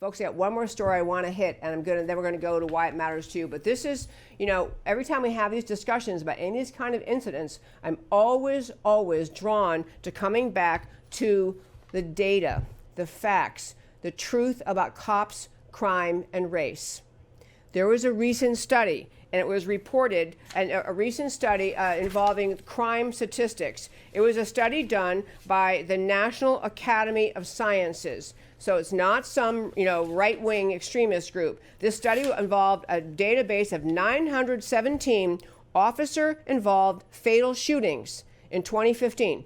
Folks, I got one more story I want to hit, and then we're going to go to why it matters to you. But this is, you know, every time we have these discussions about any of these kind of incidents, I'm always drawn to coming back to the data, the facts, the truth about cops, crime, and race. There was a recent study, and it was reported, and a recent study involving crime statistics. It was a study done by the National Academy of Sciences. So it's not some, you know, right-wing extremist group. This study involved a database of 917 officer-involved fatal shootings in 2015.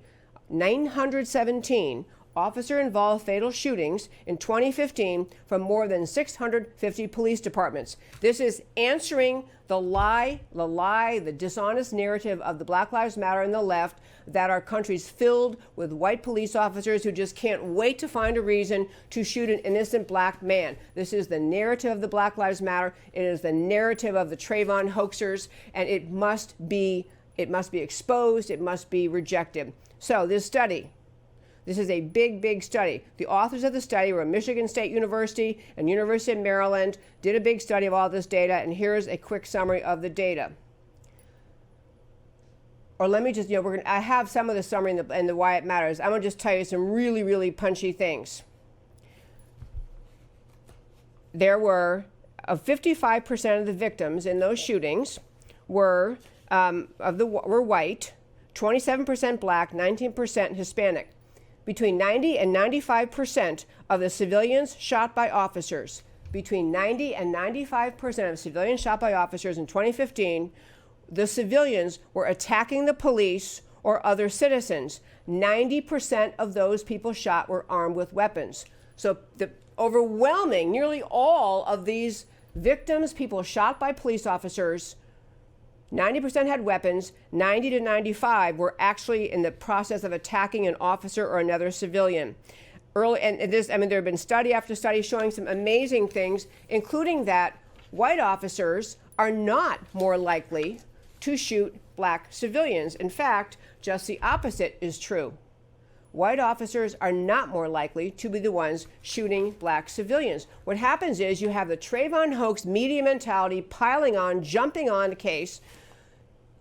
917 officer-involved fatal shootings in 2015 from more than 650 police departments. This is answering the lie, the dishonest narrative of the Black Lives Matter and the left that our country's filled with white police officers who just can't wait to find a reason to shoot an innocent black man. This is the narrative of the Black Lives Matter. It is the narrative of the Trayvon hoaxers, and it must be exposed. It must be rejected. So this study. This is a big study. The authors of the study were Michigan State University and University of Maryland, did a big study of all this data, and here's a quick summary of the data. Or let me just, you know, I have some of the summary and the why it matters. I'm going to just tell you some really punchy things. There were 55% of the victims in those shootings were white, 27% black, 19% Hispanic. Between 90 and 95% of the civilians shot by officers, between 90 and 95% of civilians shot by officers in 2015, the civilians were attacking the police or other citizens. 90% of those people shot were armed with weapons. So the overwhelming, nearly all of these victims, people shot by police officers, 90% had weapons, 90 to 95 were actually in the process of attacking an officer or another civilian. There have been study after study showing some amazing things, including that white officers are not more likely to shoot black civilians. In fact, just the opposite is true. White officers are not more likely to be the ones shooting black civilians. What happens is you have the Trayvon hoax media mentality piling on, jumping on the case,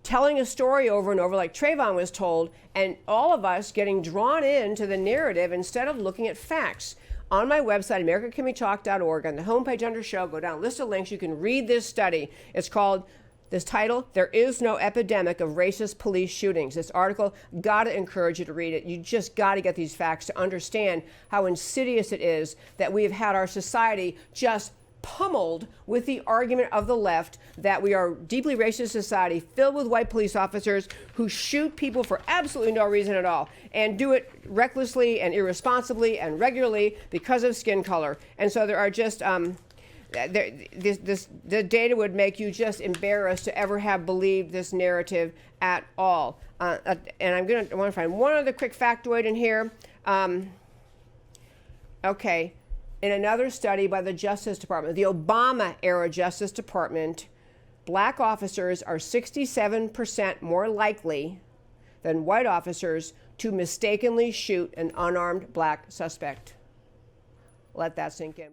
telling a story over and over like Trayvon was told, and all of us getting drawn into the narrative instead of looking at facts. On my website, americacanwetalk.org, on the homepage under show, go down, list of links, you can read this study. It's called, this title, There Is No Epidemic of Racist Police Shootings. This article, gotta encourage you to read it. You just gotta get these facts to understand how insidious it is that we've had our society just pummeled with the argument of the left that we are a deeply racist society filled with white police officers who shoot people for absolutely no reason at all and do it recklessly and irresponsibly and regularly because of skin color. And so there are just the data would make you just embarrassed to ever have believed this narrative at all. And I want to find one other quick factoid in here. Okay. In another study by the Justice Department, the Obama-era Justice Department, black officers are 67% more likely than white officers to mistakenly shoot an unarmed black suspect. Let that sink in.